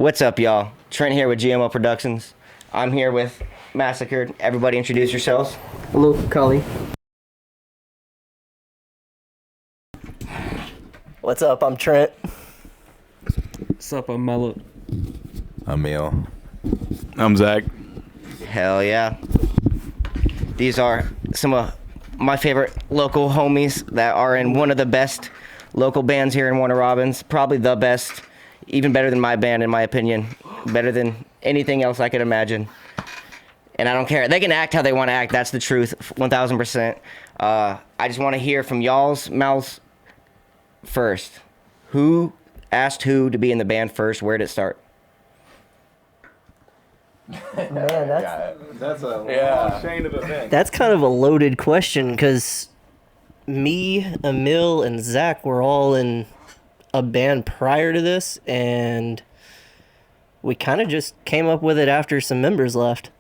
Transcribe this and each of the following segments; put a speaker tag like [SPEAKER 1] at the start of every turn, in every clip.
[SPEAKER 1] What's up, y'all? Trent here with GMO Productions. I'm here with MASSAKRD. Everybody introduce yourselves.
[SPEAKER 2] Hello, Kali.
[SPEAKER 3] What's up? I'm Trent.
[SPEAKER 2] What's up? I'm Mello.
[SPEAKER 4] I'm Emil.
[SPEAKER 5] I'm Zach.
[SPEAKER 1] Hell yeah. These are some of my favorite local homies that are in one of the best local bands here in Warner Robins. Probably the best. Even better than my band, in my opinion. Better than anything else I could imagine. And I don't care. They can act how they want to act. That's the truth, 1,000%. I just want to hear from y'all's mouths first. Who asked who to be in the band first? Where did it start?
[SPEAKER 3] Man,
[SPEAKER 5] That's a long chain of events.
[SPEAKER 3] that's kind of a loaded question because me, Emil, and Zach were all in a band prior to this, and we kind of just came up with it after some members left.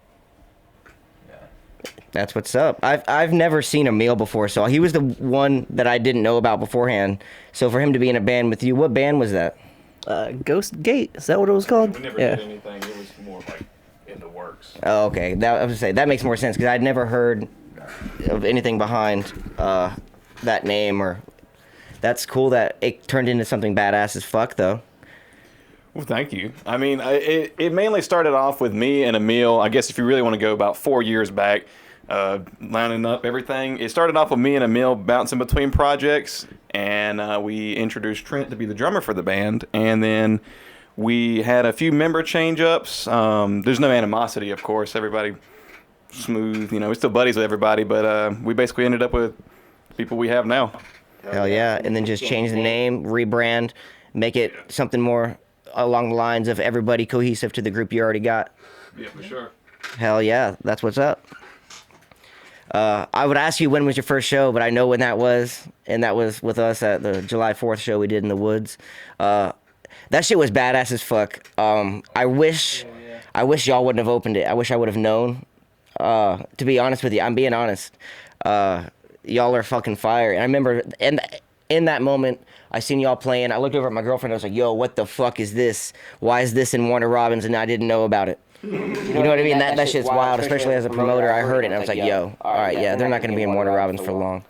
[SPEAKER 1] That's what's up. I've never seen Emil before, so he was the one that I didn't know about beforehand. So for him to be in a band with you, what band was that?
[SPEAKER 3] Ghost Gate, is that what it was called?
[SPEAKER 5] We never
[SPEAKER 3] Yeah.
[SPEAKER 5] did anything. It was more like in the works.
[SPEAKER 1] Oh, okay. I was gonna say that makes more sense because I'd never heard of anything behind that name. Or that's cool that it turned into something badass as fuck, though.
[SPEAKER 5] Well, thank you. I mean, it mainly started off with me and Emil. I guess if you really want to go about 4 years back, lining up everything. It started off with me and Emil bouncing between projects, and we introduced Trent to be the drummer for the band. And then we had a few member change-ups. There's no animosity, of course. Everybody smooth. You know, we're still buddies with everybody, but we basically ended up with people we have now.
[SPEAKER 1] Hell yeah. And then just change the name, rebrand, make it something more along the lines of everybody cohesive to the group you already got.
[SPEAKER 5] Yeah, for sure.
[SPEAKER 1] Hell yeah. That's what's up. I would ask you when was your first show, but I know when that was, and that was with us at the July 4th show we did in the woods. That shit was badass as fuck. I wish y'all wouldn't have opened it. I wish I would have known. To be honest with you, I'm being honest. Y'all are fucking fire. And I remember in that moment, I seen y'all playing. I looked over at my girlfriend. I was like, yo, what the fuck is this? Why is this in Warner Robins? And I didn't know about it. You know what I mean? That shit's wild, especially as a promoter. I heard it and I was like, yo, all right, yeah, they're not going to be in Warner Robins for long.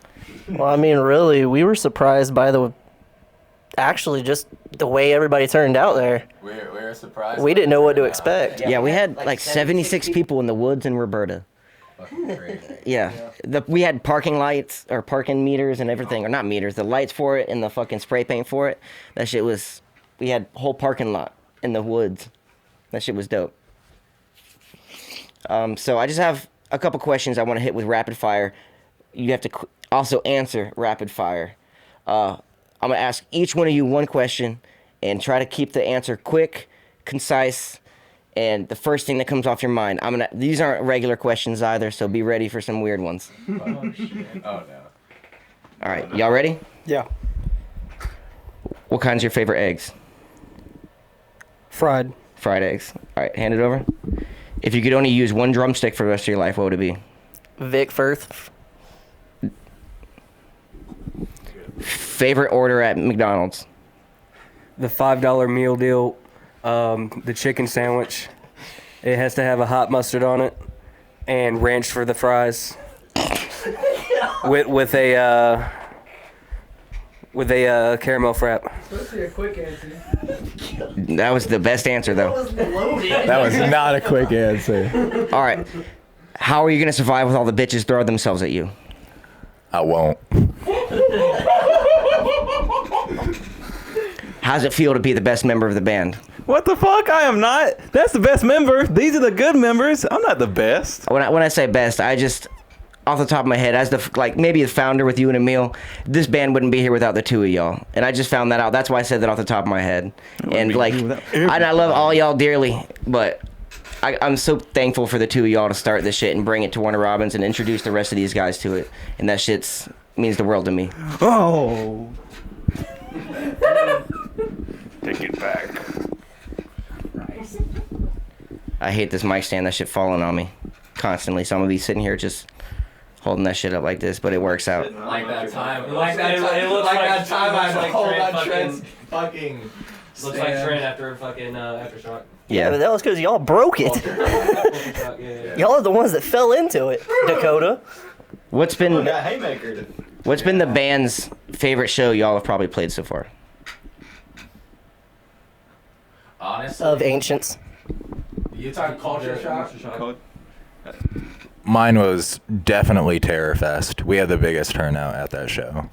[SPEAKER 3] Well, I mean, really, we were surprised by actually just the way everybody turned out there.
[SPEAKER 4] We're surprised.
[SPEAKER 3] We didn't know what to expect.
[SPEAKER 1] Yeah, we had like 76 people in the woods in Roberta.
[SPEAKER 4] Fucking crazy.
[SPEAKER 1] Yeah, we had parking lights or parking meters and everything, or not meters, the lights for it and the fucking spray paint for it. That shit was, we had a whole parking lot in the woods. That shit was dope. So I just have a couple questions I want to hit with rapid fire. You have to also answer rapid fire. I'm going to ask each one of you one question and try to keep the answer quick, concise, and the first thing that comes off your mind. These aren't regular questions either, so be ready for some weird ones.
[SPEAKER 4] Oh, shit. Oh, no.
[SPEAKER 1] All right, y'all ready?
[SPEAKER 2] Yeah.
[SPEAKER 1] What kind's your favorite eggs?
[SPEAKER 2] Fried.
[SPEAKER 1] Fried eggs. All right, hand it over. If you could only use one drumstick for the rest of your life, what would it be?
[SPEAKER 3] Vic Firth.
[SPEAKER 1] Favorite order at McDonald's?
[SPEAKER 2] The $5 meal deal. The chicken sandwich. It has to have a hot mustard on it, and ranch for the fries. with a caramel frap.
[SPEAKER 6] Supposed to be a quick answer.
[SPEAKER 1] That was the best answer, though.
[SPEAKER 4] That was not a quick answer.
[SPEAKER 1] All right. How are you going to survive with all the bitches throwing themselves at you?
[SPEAKER 4] I won't.
[SPEAKER 1] How does it feel to be the best member of the band?
[SPEAKER 5] What the fuck? I am not. That's the best member. These are the good members. I'm not the best.
[SPEAKER 1] When I say best, I just, off the top of my head, as maybe the founder with you and Emil, this band wouldn't be here without the two of y'all. And I just found that out. That's why I said that off the top of my head. And I love all y'all dearly, but I'm so thankful for the two of y'all to start this shit and bring it to Warner Robins and introduce the rest of these guys to it. And that shit's means the world to me.
[SPEAKER 5] Oh. Take it back.
[SPEAKER 1] I hate this mic stand. That shit falling on me constantly. So I'm gonna be sitting here just holding that shit up like this, but it works out.
[SPEAKER 6] Like that time. It looks like that time I had to hold on Trent's fucking
[SPEAKER 2] Looks like Trent after a fucking aftershock.
[SPEAKER 3] Yeah, but
[SPEAKER 1] Yeah.
[SPEAKER 3] that was because y'all broke it.
[SPEAKER 2] Yeah.
[SPEAKER 3] Y'all are the ones that fell into it, Dakota.
[SPEAKER 1] What's been
[SPEAKER 4] haymaker.
[SPEAKER 1] what's been the band's favorite show y'all have probably played so far?
[SPEAKER 4] Honestly,
[SPEAKER 3] Of Ancients.
[SPEAKER 4] you talking culture shock?
[SPEAKER 5] Code?
[SPEAKER 4] Mine was definitely Terror Fest. We had the biggest turnout at that show.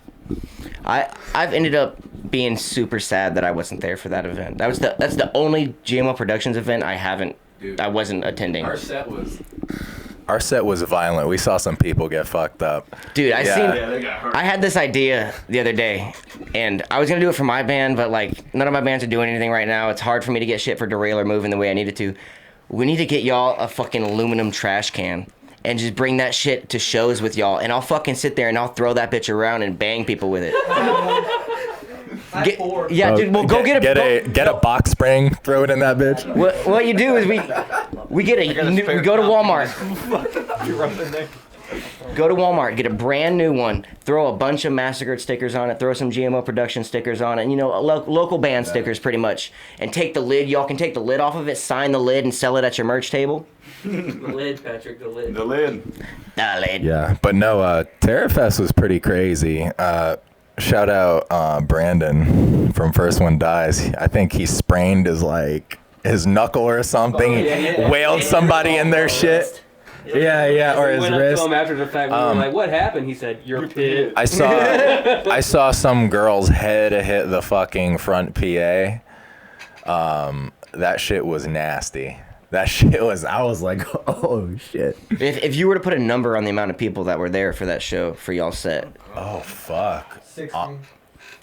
[SPEAKER 1] I've ended up being super sad that I wasn't there for that event. That's the only GMO Productions event I wasn't attending.
[SPEAKER 4] Our set was violent. We saw some people get fucked up.
[SPEAKER 1] Dude,
[SPEAKER 4] Yeah.
[SPEAKER 5] They got hurt.
[SPEAKER 1] I had this idea the other day, and I was gonna do it for my band, but like none of my bands are doing anything right now. It's hard for me to get shit for Derailer moving the way I needed to. We need to get y'all a fucking aluminum trash can and just bring that shit to shows with y'all, and I'll fucking sit there and I'll throw that bitch around and bang people with it. Yeah, dude. Well, go get
[SPEAKER 4] a box spring, throw it in that bitch.
[SPEAKER 1] What you do is we get we go to Walmart. Go to Walmart, get a brand new one, throw a bunch of MASSAKRD stickers on it, throw some GMO production stickers on it, local band stickers pretty much, and take the lid. Y'all can take the lid off of it, sign the lid, and sell it at your merch table.
[SPEAKER 2] The lid, Patrick, the lid.
[SPEAKER 5] The lid.
[SPEAKER 1] The lid.
[SPEAKER 4] Yeah, but no, Terror Fest was pretty crazy. Shout out Brandon from First One Dies. I think he sprained his knuckle or something. Wailed somebody in their shit. Yeah, or
[SPEAKER 2] We
[SPEAKER 4] his
[SPEAKER 2] went up
[SPEAKER 4] wrist.
[SPEAKER 2] to him after the fact. We were like, "What happened?" He said, "Your pit."
[SPEAKER 4] I saw some girl's head hit the fucking front PA. That shit was nasty. I was like, oh shit.
[SPEAKER 1] If you were to put a number on the amount of people that were there for that show for y'all set,
[SPEAKER 4] Oh fuck.
[SPEAKER 6] 60.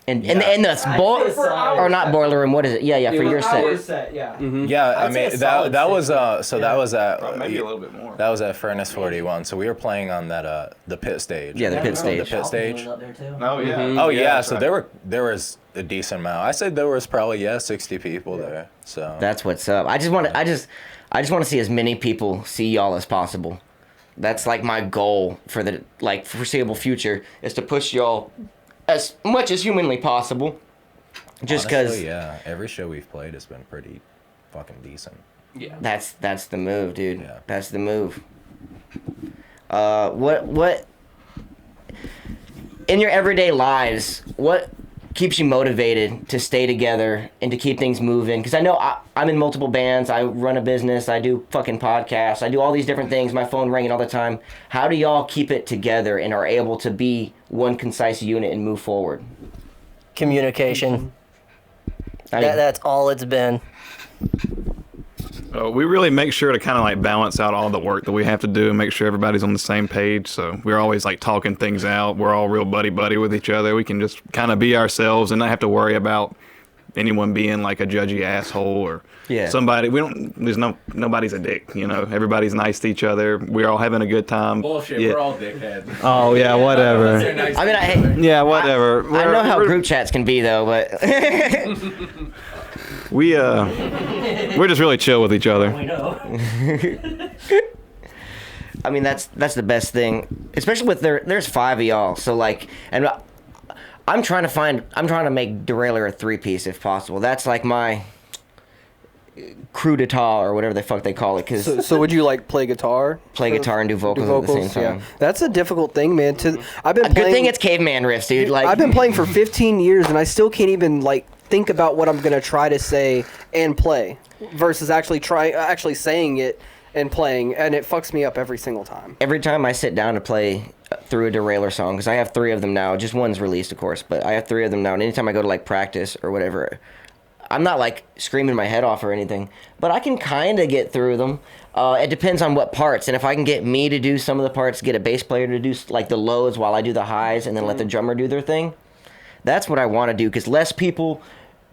[SPEAKER 1] and the or not boiler room, what is it? Yeah, for your
[SPEAKER 6] Hour
[SPEAKER 1] set.
[SPEAKER 6] set, yeah.
[SPEAKER 4] Yeah, I
[SPEAKER 6] I'd say
[SPEAKER 4] mean
[SPEAKER 6] a solid
[SPEAKER 4] that was
[SPEAKER 6] six.
[SPEAKER 4] that was at
[SPEAKER 5] Maybe a little bit more.
[SPEAKER 4] that was at Furnace 41. So we were playing on that the pit stage.
[SPEAKER 1] Yeah, the pit
[SPEAKER 4] The
[SPEAKER 1] stage.
[SPEAKER 4] pit stage.
[SPEAKER 5] Oh yeah.
[SPEAKER 4] Oh yeah,
[SPEAKER 5] that's
[SPEAKER 4] so
[SPEAKER 5] right.
[SPEAKER 4] there was a decent amount. I said there was probably 60 people there. So
[SPEAKER 1] That's what's up. I just want to see as many people see y'all as possible. That's like my goal for the foreseeable future is to push y'all as much as humanly possible. Just because
[SPEAKER 4] honestly, yeah, every show we've played has been pretty fucking decent.
[SPEAKER 2] Yeah.
[SPEAKER 1] that's the move, dude.
[SPEAKER 4] Yeah.
[SPEAKER 1] That's the move. What in your everyday lives, what keeps you motivated to stay together and to keep things moving? Because I know I'm in multiple bands. I run a business. I do fucking podcasts. I do all these different things. My phone ringing all the time. How do y'all keep it together and are able to be one concise unit and move forward?
[SPEAKER 3] Communication.
[SPEAKER 1] I mean,
[SPEAKER 3] That's all it's been.
[SPEAKER 5] We really make sure to kind of like balance out all the work that we have to do and make sure everybody's on the same page. So we're always like talking things out. We're all real buddy with each other. We can just kind of be ourselves and not have to worry about anyone being like a judgy asshole or somebody. Nobody's a dick, Everybody's nice to each other. We're all having a good time.
[SPEAKER 4] Bullshit,
[SPEAKER 5] Yeah.
[SPEAKER 4] we're all dickheads.
[SPEAKER 5] Oh yeah, whatever.
[SPEAKER 1] I mean,
[SPEAKER 5] Yeah, whatever.
[SPEAKER 1] I know how group chats can be though, but
[SPEAKER 5] we're just really chill with each other.
[SPEAKER 3] We know.
[SPEAKER 1] I mean, that's the best thing, especially with there's 5 of y'all. So like, and I'm trying to make Derailer a 3-piece if possible. That's like my crew d'etat or whatever the fuck they call it. Cause
[SPEAKER 6] So would you like play guitar?
[SPEAKER 1] play guitar and do vocals at the same time.
[SPEAKER 6] Yeah. That's a difficult thing, man. I've been
[SPEAKER 1] A good
[SPEAKER 6] playing,
[SPEAKER 1] thing it's caveman riffs, dude. Like
[SPEAKER 6] I've been playing for 15 years and I still can't even think about what I'm gonna try to say and play versus actually saying it and playing, and it fucks me up every single time.
[SPEAKER 1] every time I sit down to play through a Derailer song, because I have 3 of them now. Just one's released, of course, but I have 3 of them now. And anytime I go to like practice or whatever, I'm not like screaming my head off or anything, but I can kind of get through them. It depends on what parts, and if I can get me to do some of the parts, get a bass player to do like the lows while I do the highs, and then let the drummer do their thing. That's what I want to do, because less people,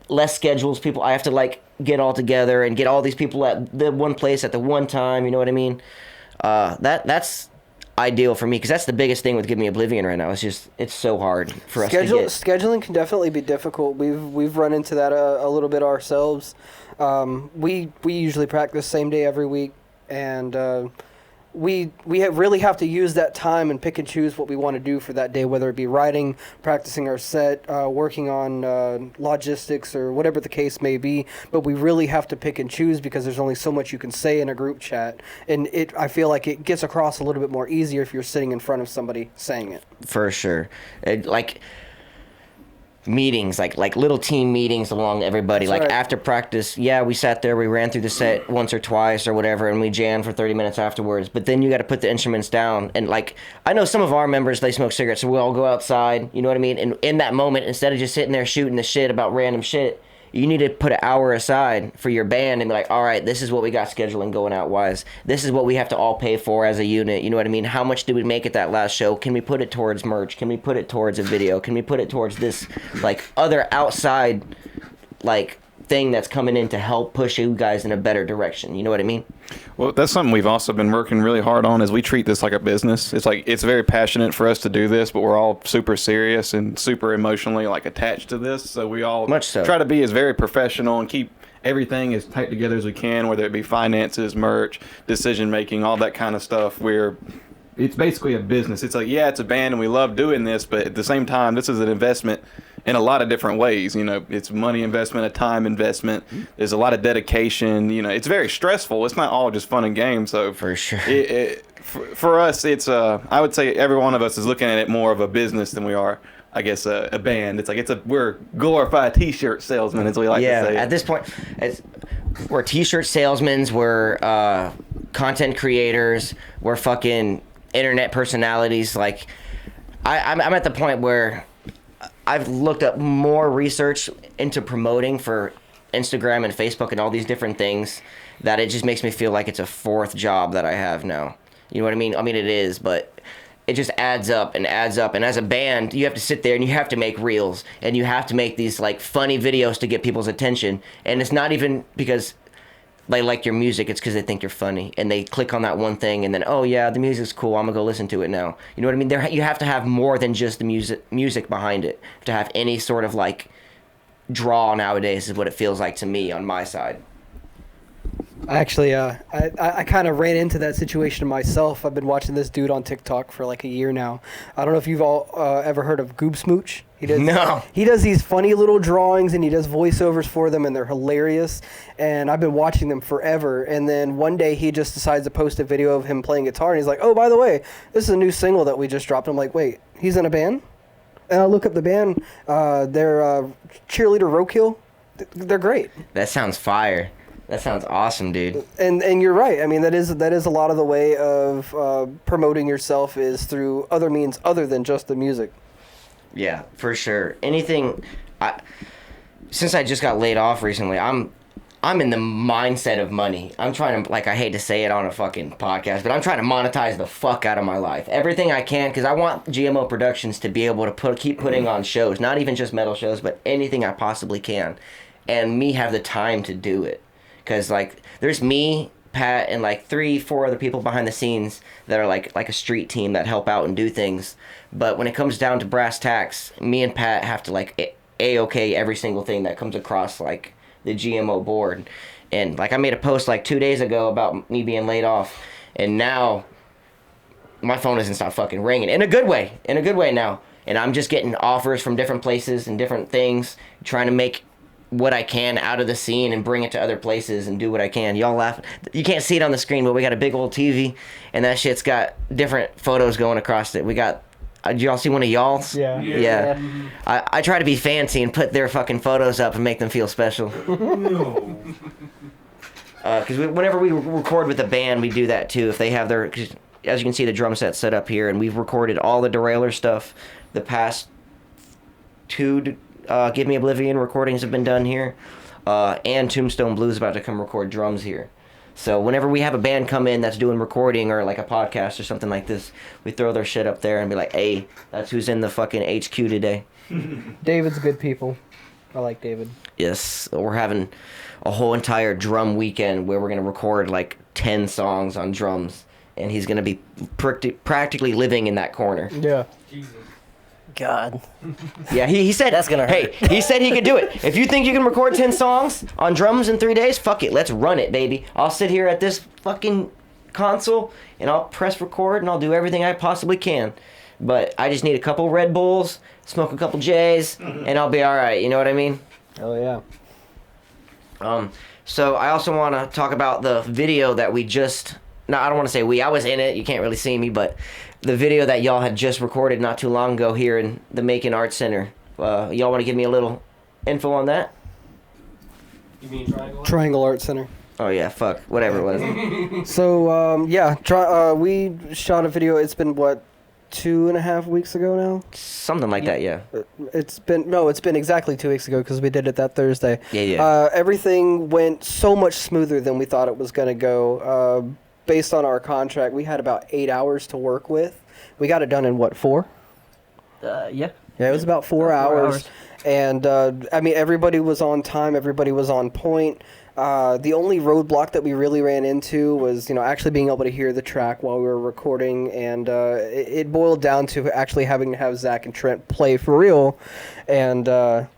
[SPEAKER 1] less schedules. People, I have to like get all together and get all these people at the one place at the one time. You know what I mean? That's ideal for me, because that's the biggest thing with Give Me Oblivion right now. It's so hard for us to get.
[SPEAKER 6] Scheduling can definitely be difficult. We've run into that a little bit ourselves. We usually practice same day every week, and we really have to use that time and pick and choose what we want to do for that day, whether it be writing, practicing our set, working on logistics, or whatever the case may be. But we really have to pick and choose because there's only so much you can say in a group chat, and I feel like it gets across a little bit more easier if you're sitting in front of somebody saying it.
[SPEAKER 1] For sure. Like meetings, like little team meetings along everybody.
[SPEAKER 6] That's
[SPEAKER 1] like
[SPEAKER 6] right.
[SPEAKER 1] after practice, yeah, we sat there, we ran through the set once or twice or whatever, and we jammed for 30 minutes afterwards. But then you got to put the instruments down. And like, I know some of our members, they smoke cigarettes, so we all go outside, you know what I mean? And in that moment, instead of just sitting there shooting the shit about random shit, you need to put an hour aside for your band and be like, all right, this is what we got scheduling going out wise. This is what we have to all pay for as a unit. You know what I mean? How much did we make at that last show? Can we put it towards merch? Can we put it towards a video? Can we put it towards this like other outside like thing that's coming in to help push you guys in a better direction? You know what I mean?
[SPEAKER 5] Well, that's something we've also been working really hard on is we treat this like a business. It's like, it's very passionate for us to do this, but we're all super serious and super emotionally like attached to this. So we all
[SPEAKER 1] Much so.
[SPEAKER 5] try to be as very professional and keep everything as tight together as we can, whether it be finances, merch, decision making, all that kind of stuff. It's basically a business. It's like, yeah, it's a band and we love doing this, but at the same time, this is an investment in a lot of different ways. You know, it's money investment, a time investment. There's a lot of dedication. You know, it's very stressful. It's not all just fun and games. So
[SPEAKER 1] For sure.
[SPEAKER 5] For us, it's I would say every one of us is looking at it more of a business than we are, I guess, a band. It's like we're glorified T-shirt salesmen, as we like to say.
[SPEAKER 1] At this point, we're T-shirt salesmen. We're content creators. We're fucking internet personalities. Like, I'm at the point where I've looked up more research into promoting for Instagram and Facebook and all these different things that it just makes me feel like it's a fourth job that I have now. You know what I mean? I mean, it is, but it just adds up and adds up. And as a band, you have to sit there and you have to make reels and you have to make these like funny videos to get people's attention. And it's not even because they like your music, it's because they think you're funny and they click on that one thing and then, oh yeah, the music's cool, I'm gonna go listen to it now. You know what I mean? You have to have more than just the music behind it to have any sort of like draw nowadays, is what it feels like to me on my side.
[SPEAKER 6] Actually, I kind of ran into that situation myself. I've been watching this dude on TikTok for like a year now. I don't know if you've all ever heard of Goob Smooch.
[SPEAKER 1] No.
[SPEAKER 6] He does these funny little drawings and he does voiceovers for them and they're hilarious. And I've been watching them forever. And then one day he just decides to post a video of him playing guitar and he's like, oh, by the way, this is a new single that we just dropped. I'm like, wait, he's in a band? And I look up the band. They're Cheerleader Roadkill. They're great.
[SPEAKER 1] That sounds fire. That sounds awesome, dude.
[SPEAKER 6] And you're right. I mean, that is a lot of the way of promoting yourself is through other means other than just the music.
[SPEAKER 1] Yeah, for sure. Since I just got laid off recently, I'm in the mindset of money. I'm trying to, like, I hate to say it on a fucking podcast, but I'm trying to monetize the fuck out of my life. Everything I can, because I want GMO Productions to be able to keep putting on shows, not even just metal shows, but anything I possibly can, and me have the time to do it. Because, like, there's me, Pat, and, like, 3-4 other people behind the scenes that are, like a street team that help out and do things. But when it comes down to brass tacks, me and Pat have to, like, A-OK every single thing that comes across, like, the GMO board. And, like, I made a post, like, 2 days ago about me being laid off. And now my phone doesn't stop fucking ringing. In a good way. In a good way now. And I'm just getting offers from different places and different things, trying to make what I can out of the scene and bring it to other places and do what I can. Y'all laugh. You can't see it on the screen, but we got a big old TV, and that shit's got different photos going across it. We got. Did y'all see one of y'all's? Yeah. I try to be fancy and put their fucking photos up and make them feel special. Because whenever we record with a band, we do that too. If they have their, as you can see, the drum set set up here, and we've recorded all the Derailer stuff. The past two Give Me Oblivion recordings have been done here, and Tombstone Blues about to come record drums here. So whenever we have a band come in that's doing recording or like a podcast or something like this, we throw their shit up there and be like, hey, that's who's in the fucking HQ today.
[SPEAKER 6] David's good people. I like David.
[SPEAKER 1] Yes, we're having a whole entire drum weekend where we're going to record like 10 songs on drums, and he's going to be practically living in that corner.
[SPEAKER 6] Yeah.
[SPEAKER 3] God.
[SPEAKER 1] Yeah, he said
[SPEAKER 3] That's gonna hurt.
[SPEAKER 1] Hey, he said he could do it. If you think you can record 10 songs on drums in 3 days, fuck it, let's run it, baby. I'll sit here at this fucking console, and I'll press record, and I'll do everything I possibly can. But I just need a couple Red Bulls, smoke a couple J's, and I'll be all right. You know what I mean?
[SPEAKER 6] Oh yeah.
[SPEAKER 1] So I also want to talk about the video that we just... No, I don't want to say we. I was in it. You can't really see me, but the video that y'all had just recorded not too long ago here in the Macon Arts Center. Y'all want to give me a little info on that?
[SPEAKER 2] You mean Triangle?
[SPEAKER 6] Triangle Art Center.
[SPEAKER 1] Oh yeah, fuck, whatever it was.
[SPEAKER 6] So we shot a video. It's been what, 2.5 weeks ago now?
[SPEAKER 1] Something like that, yeah.
[SPEAKER 6] It's been exactly 2 weeks ago because we did it that Thursday.
[SPEAKER 1] Yeah.
[SPEAKER 6] Everything went so much smoother than we thought it was gonna go. Based on our contract, we had about 8 hours to work with. We got it done in what, 4?
[SPEAKER 3] Yeah.
[SPEAKER 6] Yeah, it was about 4 hours. And I mean, everybody was on time. Everybody was on point. The only roadblock that we really ran into was, actually being able to hear the track while we were recording, and it boiled down to actually having to have Zach and Trent play for real. And that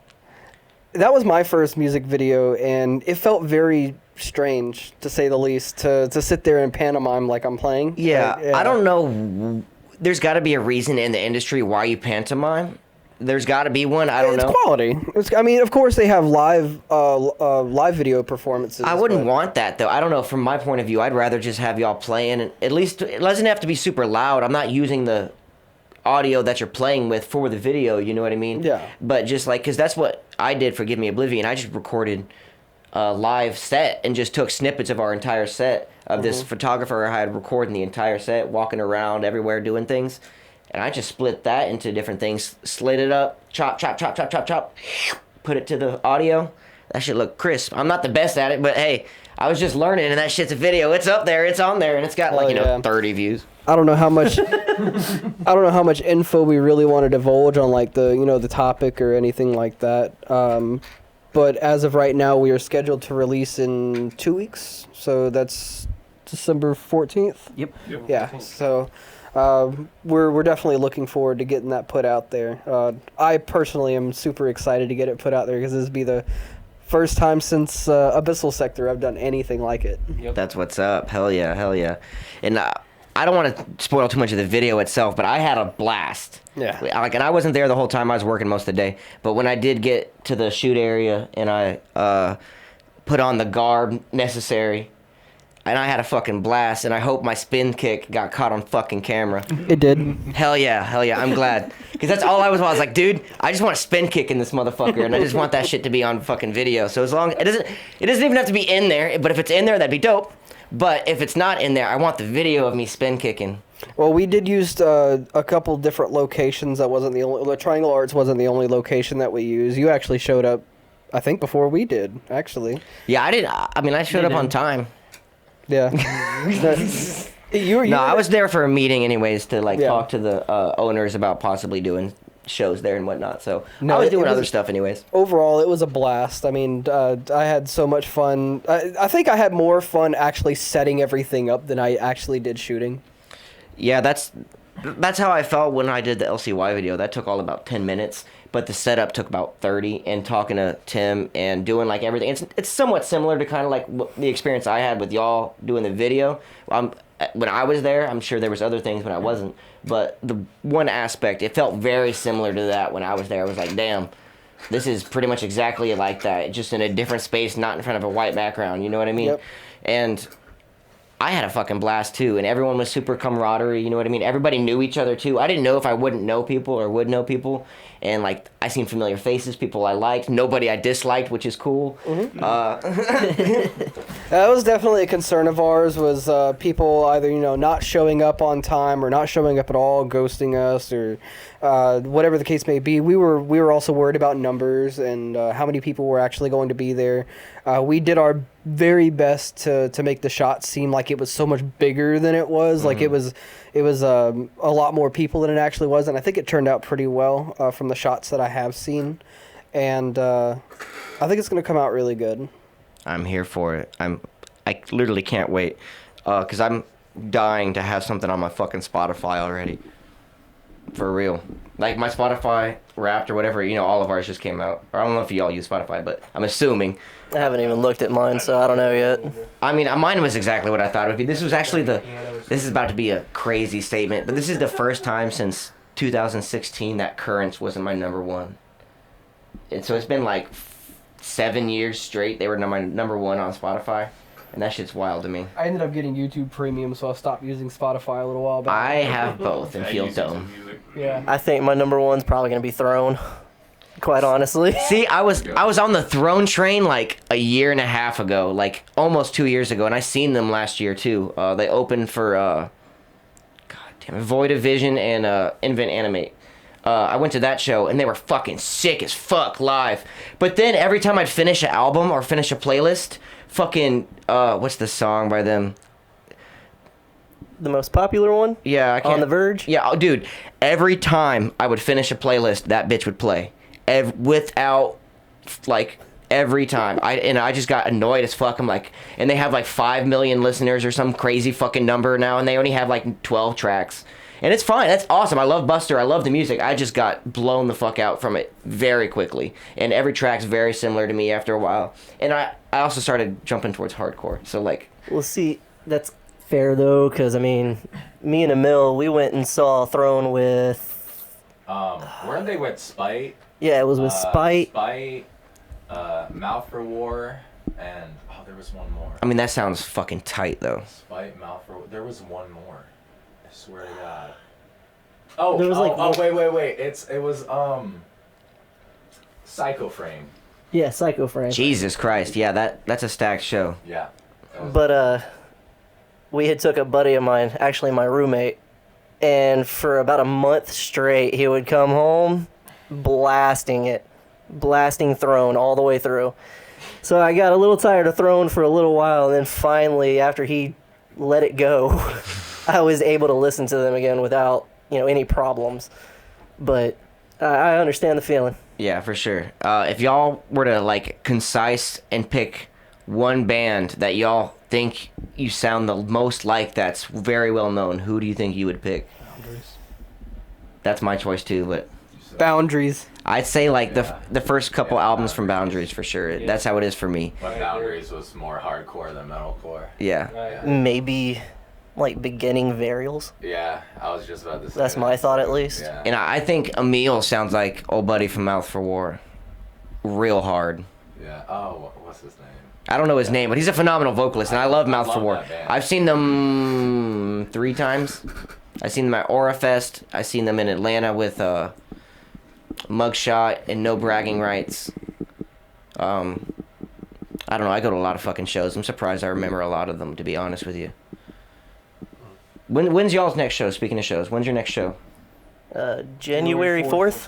[SPEAKER 6] was my first music video, and it felt very strange, to say the least, to sit there and pantomime like I'm playing.
[SPEAKER 1] Yeah, I don't know. There's got to be a reason in the industry why you pantomime. There's got to be one. I don't know.
[SPEAKER 6] It's quality. I mean, of course, they have live video performances.
[SPEAKER 1] I wouldn't want that, though. I don't know. From my point of view, I'd rather just have y'all playing. And at least it doesn't have to be super loud. I'm not using the audio that you're playing with for the video. You know what I mean?
[SPEAKER 6] Yeah.
[SPEAKER 1] But just like, because that's what I did for Give Me Oblivion. I just recorded a live set and just took snippets of our entire set of this photographer I had recording the entire set, walking around everywhere doing things. And I just split that into different things, slid it up, chop, put it to the audio. That shit looked crisp. I'm not the best at it, but hey, I was just learning, and that shit's a video. It's up there, it's on there, and it's got 30 views.
[SPEAKER 6] I don't know how much info we really want to divulge on the topic or anything like that. But as of right now, we are scheduled to release in 2 weeks, so that's December 14th.
[SPEAKER 3] Yep.
[SPEAKER 6] Yeah. So. We're definitely looking forward to getting that put out there. I personally am super excited to get it put out there because this will be the first time since Abyssal Sector I've done anything like it.
[SPEAKER 2] Yep.
[SPEAKER 1] That's what's up. Hell yeah. And I don't want to spoil too much of the video itself, but I had a blast.
[SPEAKER 6] Yeah.
[SPEAKER 1] And I wasn't there the whole time. I was working most of the day. But when I did get to the shoot area and I put on the garb necessary, and I had a fucking blast, and I hope my spin kick got caught on fucking camera.
[SPEAKER 6] It did.
[SPEAKER 1] Hell yeah, I'm glad. Because that's all I was like, dude, I just want a spin kick in this motherfucker, and I just want that shit to be on fucking video. So as long, it doesn't even have to be in there, but if it's in there, that'd be dope. But if it's not in there, I want the video of me spin kicking.
[SPEAKER 6] Well, we did use a couple different locations. That wasn't the only, the Triangle Arts wasn't the only location that we used. You actually showed up, I think, before we did, actually.
[SPEAKER 1] Yeah, I did. I mean, I showed up on time.
[SPEAKER 6] Yeah.
[SPEAKER 1] I was there for a meeting anyways to
[SPEAKER 6] Yeah.
[SPEAKER 1] talk to the owners about possibly doing shows there and whatnot. So
[SPEAKER 6] No,
[SPEAKER 1] I was
[SPEAKER 6] it
[SPEAKER 1] doing
[SPEAKER 6] was-
[SPEAKER 1] other stuff anyways.
[SPEAKER 6] Overall, it was a blast. I mean, I had so much fun. I think I had more fun actually setting everything up than I actually did shooting.
[SPEAKER 1] Yeah, that's how I felt when I did the LCY video. That took all about 10 minutes, but the setup took about 30. And talking to Tim and doing everything, it's somewhat similar to kind of the experience I had with y'all doing the video. When I was there, I'm sure there was other things when I wasn't, but the one aspect, it felt very similar to that when I was there. I was like, damn, this is pretty much exactly like that, just in a different space, not in front of a white background. You know what I mean?
[SPEAKER 6] Yep.
[SPEAKER 1] And I had a fucking blast too, and everyone was super camaraderie, you know what I mean? Everybody knew each other too. I didn't know if I wouldn't know people or would know people, and I seen familiar faces, people I liked, nobody I disliked, which is cool.
[SPEAKER 6] That was definitely a concern of ours, was people either, not showing up on time or not showing up at all, ghosting us, or whatever the case may be. We were also worried about numbers and how many people were actually going to be there. We did our very best to make the shot seem like it was so much bigger than it was. Like it was a lot more people than it actually was, and I think it turned out pretty well from the shots that I have seen. And I think it's going to come out really good.
[SPEAKER 1] I'm here for it. I literally can't wait, because I'm dying to have something on my fucking Spotify already. For real. My Spotify Wrapped or whatever, all of ours just came out. Or I don't know if y'all use Spotify, but I'm assuming.
[SPEAKER 3] I haven't even looked at mine, so I don't know yet.
[SPEAKER 1] I mean, mine was exactly what I thought it would be. This was actually this is about to be a crazy statement, but this is the first time since 2016 that Currents wasn't my number one. And so it's been like 7 years straight. They were my number one on Spotify. And that shit's wild to me.
[SPEAKER 6] I ended up getting YouTube Premium, so I stopped using Spotify a little while back.
[SPEAKER 1] I have both and feel dumb.
[SPEAKER 6] Yeah.
[SPEAKER 3] I think my number one's probably gonna be Throne. Quite honestly.
[SPEAKER 1] See, I was on the Throne train like a year and a half ago, like almost 2 years ago, and I seen them last year too. They opened for Void of Vision and Invent Animate. I went to that show and they were fucking sick as fuck live. But then every time I'd finish an album or finish a playlist, fucking what's the song by them?
[SPEAKER 3] The most popular one?
[SPEAKER 1] Yeah, I can't.
[SPEAKER 3] On the Verge?
[SPEAKER 1] Yeah, dude. Every time I would finish a playlist, that bitch would play. Without, like, every time. I just got annoyed as fuck. I'm like, and they have like 5 million listeners or some crazy fucking number now, and they only have like 12 tracks. And it's fine. That's awesome. I love Buster. I love the music. I just got blown the fuck out from it very quickly. And every track's very similar to me after a while. And I also started jumping towards hardcore. So, like...
[SPEAKER 3] Well, see, that's fair, though, because, I mean, me and Emil, we went and saw Throne with...
[SPEAKER 4] Weren't they with Spite?
[SPEAKER 3] Yeah, it was with Spite.
[SPEAKER 4] Spite, Mouth for War, and... Oh, there was one more.
[SPEAKER 1] I mean, that sounds fucking tight, though.
[SPEAKER 4] Spite, Mouth for War. There was one more. I swear to God.
[SPEAKER 3] There was
[SPEAKER 4] Wait. It was Psycho Frame.
[SPEAKER 3] Yeah, Psycho Frame.
[SPEAKER 1] Jesus Christ. Yeah, that's a stacked show.
[SPEAKER 4] Yeah.
[SPEAKER 3] But we had took a buddy of mine, actually my roommate, and for about a month straight, he would come home blasting Throne all the way through. So I got a little tired of Throne for a little while, and then finally, after he let it go, I was able to listen to them again without, any problems. But I understand the feeling.
[SPEAKER 1] Yeah, for sure. If y'all were to, like, concise and pick one band that y'all think you sound the most like that's very well known, who do you think you would pick?
[SPEAKER 6] Boundaries.
[SPEAKER 1] That's my choice too, but
[SPEAKER 6] Boundaries.
[SPEAKER 1] I'd say like the first couple albums from Boundaries for sure.
[SPEAKER 2] Yeah.
[SPEAKER 1] That's how it is for me.
[SPEAKER 4] But Boundaries was more hardcore than metalcore.
[SPEAKER 1] Yeah.
[SPEAKER 3] Maybe, like, beginning Varials.
[SPEAKER 4] Yeah, I was just about to say
[SPEAKER 3] That's
[SPEAKER 4] that.
[SPEAKER 3] my thought, at least.
[SPEAKER 4] Yeah.
[SPEAKER 1] And I think Emil sounds like old buddy from Mouth for War. Real hard.
[SPEAKER 4] Yeah. Oh, what's his name?
[SPEAKER 1] I don't know his name, but he's a phenomenal vocalist, and I love Mouth for War.
[SPEAKER 4] that band.
[SPEAKER 1] I've seen them 3 times. I've seen them at Aura Fest. I've seen them in Atlanta with Mugshot and No Bragging Rights. I don't know. I go to a lot of fucking shows. I'm surprised I remember a lot of them, to be honest with you. When's y'all's next show? Speaking of shows, when's your next show?
[SPEAKER 3] January 4th.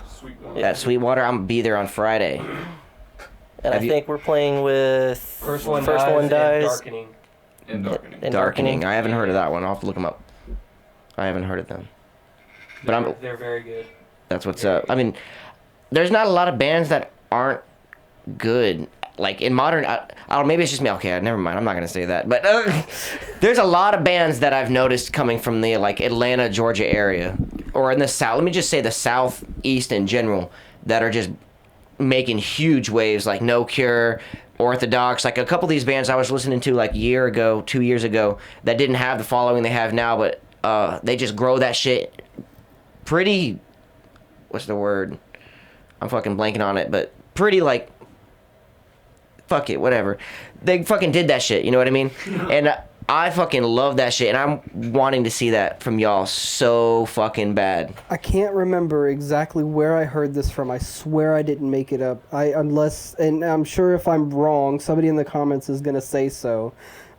[SPEAKER 1] At Sweetwater. I'm gonna be there on Friday.
[SPEAKER 3] And
[SPEAKER 1] Have
[SPEAKER 3] I
[SPEAKER 1] you-
[SPEAKER 3] think we're playing with
[SPEAKER 2] First one
[SPEAKER 3] Dies.
[SPEAKER 2] Darkening.
[SPEAKER 5] And Darkening.
[SPEAKER 3] and
[SPEAKER 1] Darkening. I haven't heard of that one. I'll have to look them up. I haven't heard of them. But
[SPEAKER 2] They're very good.
[SPEAKER 1] that's what's up. I mean, there's not a lot of bands that aren't good. Like in modern, I don't. Maybe it's just me. Okay, never mind. I'm not gonna say that. But there's a lot of bands that I've noticed coming from the like Atlanta, Georgia area, or in the South. Let me just say the Southeast in general, that are just making huge waves. Like No Cure, Orthodox. Like a couple of these bands I was listening to like a year ago, 2 years ago, that didn't have the following they have now, but they just grow that shit pretty. What's the word? I'm fucking blanking on it, but pretty like. Fuck it, whatever. They fucking did that shit, you know what I mean? And I fucking love that shit, and I'm wanting to see that from y'all so fucking bad.
[SPEAKER 6] I can't remember exactly where I heard this from. I swear I didn't make it up. And I'm sure if I'm wrong, somebody in the comments is gonna say so.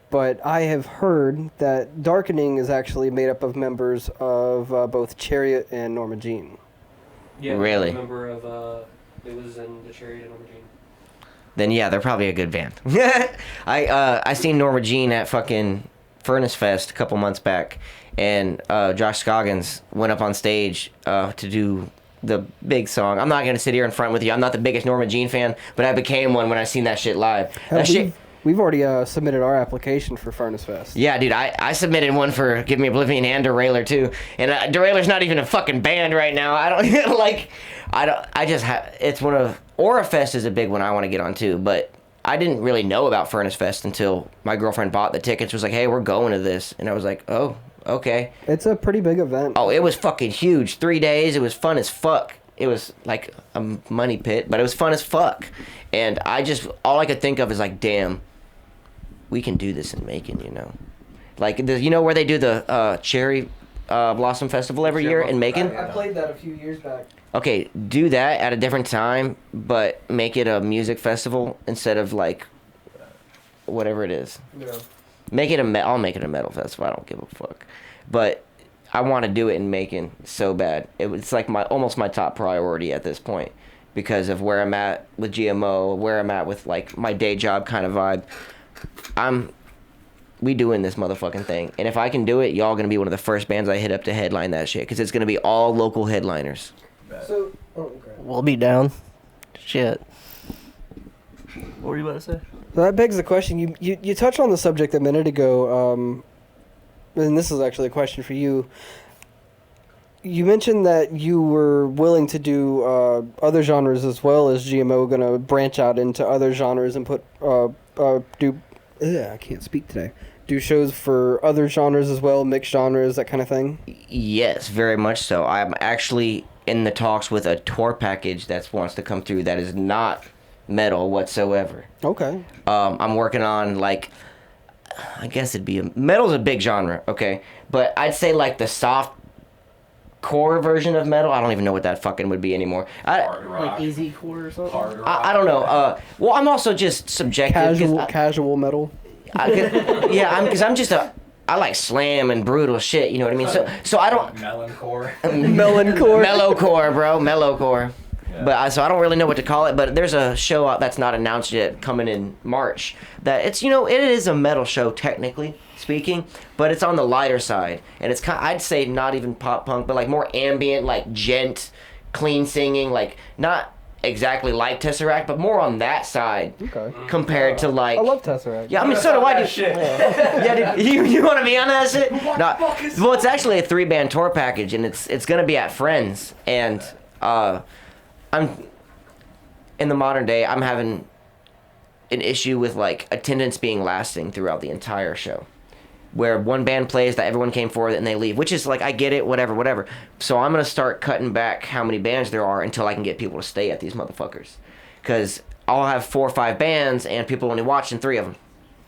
[SPEAKER 6] But I have heard that Darkening is actually made up of members of both Chariot and Norma Jean.
[SPEAKER 2] Yeah,
[SPEAKER 1] Really?
[SPEAKER 2] I'm a member of, it was in the Chariot and Origin.
[SPEAKER 1] Then yeah, they're probably a good band. I seen Norma Jean at fucking Furnace Fest a couple months back, and Josh Scoggins went up on stage to do the big song. I'm not gonna sit here in front with you. I'm not the biggest Norma Jean fan, but I became one when I seen that shit live. That shit,
[SPEAKER 6] We've already submitted our application for Furnace Fest.
[SPEAKER 1] Yeah, dude, I submitted one for Give Me Oblivion and Derailer too, and Derailer's not even a fucking band right now. I don't like, I just have. It's one of Aura Fest is a big one I want to get on too, but I didn't really know about Furnace Fest until my girlfriend bought the tickets. Was like, hey, we're going to this, and I was like, oh, okay.
[SPEAKER 6] It's a pretty big event.
[SPEAKER 1] Oh, it was fucking huge. 3 days. It was fun as fuck. It was like a money pit, but it was fun as fuck. And all I could think of is like, damn, we can do this in Macon, you know? Like, you know where they do the Cherry Blossom Festival every year in Macon?
[SPEAKER 6] I played that a few years back.
[SPEAKER 1] Okay, do that at a different time, but make it a music festival instead of like whatever it is.
[SPEAKER 6] Yeah.
[SPEAKER 1] I'll make it a metal festival. I don't give a fuck. But I want to do it in Macon so bad. It's like almost my top priority at this point because of where I'm at with GMO, where I'm at with like my day job kind of vibe. We doing this motherfucking thing. And if I can do it, y'all gonna be one of the first bands I hit up to headline that shit because it's gonna be all local headliners.
[SPEAKER 6] So, okay.
[SPEAKER 3] We'll be down. Shit. What were you about to say?
[SPEAKER 6] So that begs the question. You touched on the subject a minute ago, and this is actually a question for you. You mentioned that you were willing to do other genres as well as GMO, going to branch out into other genres and I can't speak today. Do shows for other genres as well, mixed genres, that kind of thing?
[SPEAKER 1] Yes, very much so. I'm actually in the talks with a tour package that wants to come through that is not metal whatsoever.
[SPEAKER 6] Okay.
[SPEAKER 1] I'm working on like, I guess metal's a big genre, okay? But I'd say like the soft core version of metal, I don't even know what that fucking would be anymore.
[SPEAKER 3] Like easy core or something?
[SPEAKER 1] I don't know. Well, I'm also just subjective.
[SPEAKER 6] Casual metal.
[SPEAKER 1] Because I like slam and brutal shit, you know what I mean? So I don't...
[SPEAKER 4] Melloncore.
[SPEAKER 1] Mellowcore, bro. Mellowcore. Yeah. But so I don't really know what to call it, but there's a show out that's not announced yet coming in March that it is a metal show technically speaking, but it's on the lighter side. And it's I'd say not even pop punk, but like more ambient, like gent, clean singing, like not exactly like Tesseract, but more on that side.
[SPEAKER 6] Okay.
[SPEAKER 1] Compared to like...
[SPEAKER 6] I love Tesseract.
[SPEAKER 1] Yeah, I mean, so do I. Shit. Yeah, dude, you want to be on that shit? No. Well, it's actually a 3-band tour package, and it's going to be at Friends. And I'm... In the modern day, I'm having an issue with, like, attendance being lasting throughout the entire show. Where one band plays that everyone came for and they leave, which is like, I get it, whatever. So I'm going to start cutting back how many bands there are until I can get people to stay at these motherfuckers. Because I'll have 4 or 5 bands and people only watching 3 of them.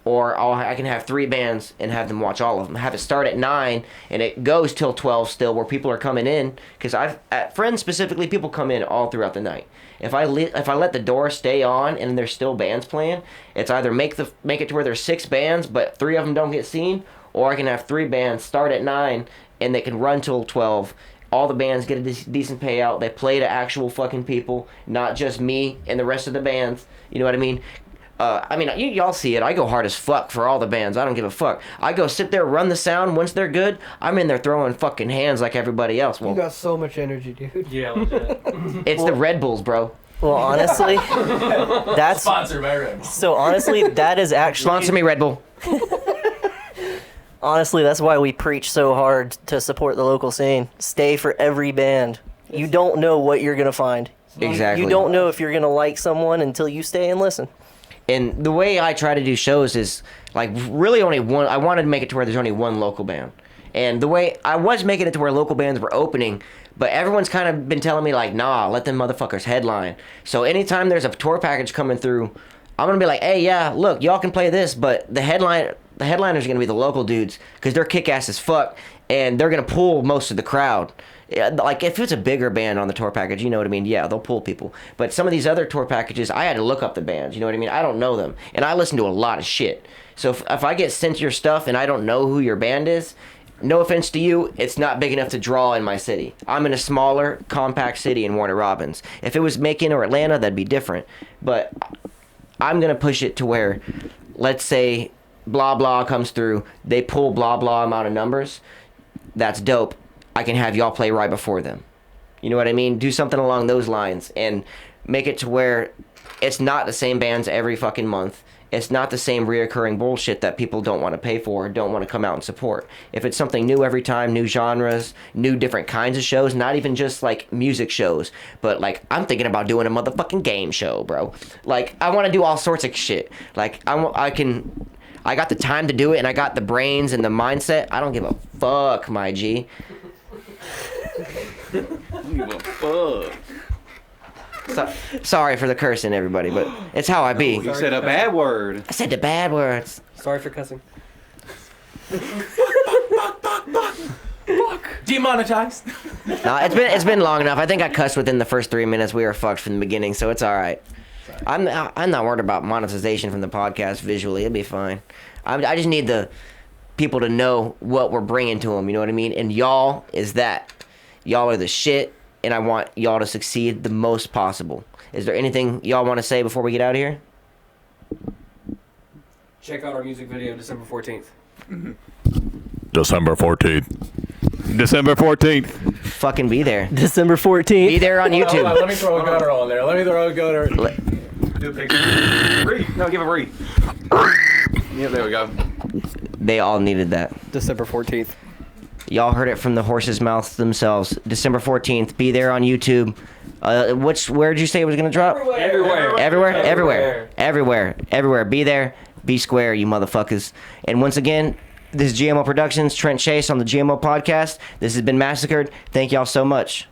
[SPEAKER 1] Or I can have 3 bands and have them watch all of them. Have it start at 9 and it goes till 12 still where people are coming in. Because at Friends specifically, people come in all throughout the night. If I let the door stay on and there's still bands playing, it's either make it to where there's 6 bands but 3 of them don't get seen, or I can have 3 bands start at 9 and they can run till 12. All the bands get a decent payout. They play to actual fucking people, not just me and the rest of the bands. You know what I mean? Y'all see it. I go hard as fuck for all the bands. I don't give a fuck. I go sit there, run the sound. Once they're good, I'm in there throwing fucking hands like everybody else. Well,
[SPEAKER 6] you got so much energy, dude.
[SPEAKER 2] Yeah, legit.
[SPEAKER 1] It's the Red Bulls, bro.
[SPEAKER 3] Well, honestly, that's...
[SPEAKER 4] Sponsored by Red Bull.
[SPEAKER 3] So, honestly, that is actually...
[SPEAKER 1] Sponsor me, Red Bull.
[SPEAKER 3] Honestly, that's why we preach so hard to support the local scene. Stay for every band. You don't know what you're going to find.
[SPEAKER 1] Exactly.
[SPEAKER 3] You don't know if you're going to like someone until you stay and listen.
[SPEAKER 1] And the way I try to do shows is, like, really only one. I wanted to make it to where there's only one local band. And the way I was making it to where local bands were opening, but everyone's kind of been telling me, like, nah, let them motherfuckers headline. So anytime there's a tour package coming through, I'm going to be like, hey, yeah, look, y'all can play this, but the headliners are going to be the local dudes because they're kick-ass as fuck, and they're going to pull most of the crowd. Like, if it's a bigger band on the tour package, you know what I mean? Yeah, they'll pull people. But some of these other tour packages, I had to look up the bands, you know what I mean? I don't know them. And I listen to a lot of shit. So if I get sent your stuff and I don't know who your band is, no offense to you, it's not big enough to draw in my city. I'm in a smaller, compact city in Warner Robins. If it was Macon or Atlanta, that'd be different. But I'm going to push it to where, let's say, blah, blah comes through. They pull blah, blah amount of numbers. That's dope. I can have y'all play right before them. You know what I mean? Do something along those lines and make it to where it's not the same bands every fucking month. it's not the same reoccurring bullshit that people don't want to pay for, don't want to come out and support. If it's something new every time, new genres, new different kinds of shows, not even just like music shows, but like I'm thinking about doing a motherfucking game show, bro. Like I want to do all sorts of shit. Like I got the time to do it, and I got the brains and the mindset. I don't give a fuck, my G.
[SPEAKER 5] I don't give a fuck.
[SPEAKER 1] Sorry for the cursing, everybody, but it's how I be.
[SPEAKER 5] You said a bad word.
[SPEAKER 1] I said the bad words.
[SPEAKER 2] Sorry for cussing.
[SPEAKER 7] Demonetized.
[SPEAKER 1] No, it's been long enough. I think I cussed within the first 3 minutes. We were fucked from the beginning, so it's all right. I'm not worried about monetization from the podcast visually. It'll be fine. I just need the people to know what we're bringing to them. You know what I mean? And y'all is that. Y'all are the shit. And I want y'all to succeed the most possible. Is there anything y'all want to say before we get out of here?
[SPEAKER 2] Check out our music video December 14th.
[SPEAKER 4] December 14th.
[SPEAKER 5] December 14th.
[SPEAKER 1] Fucking be there.
[SPEAKER 3] December 14th.
[SPEAKER 1] Be there on YouTube.
[SPEAKER 7] Let me throw a gutter on there.
[SPEAKER 5] Do a picture. Breathe. No, give a breathe. Yeah, there we go.
[SPEAKER 1] They all needed that.
[SPEAKER 6] December 14th.
[SPEAKER 1] Y'all heard it from the horse's mouth themselves. December 14th. Be there on YouTube. Where'd you say it was gonna drop? Everywhere. Be there. Be square, you motherfuckers. And once again, this is GMO Productions, Trent Chase on the GMO Podcast. This has been MASSAKRD. Thank y'all so much.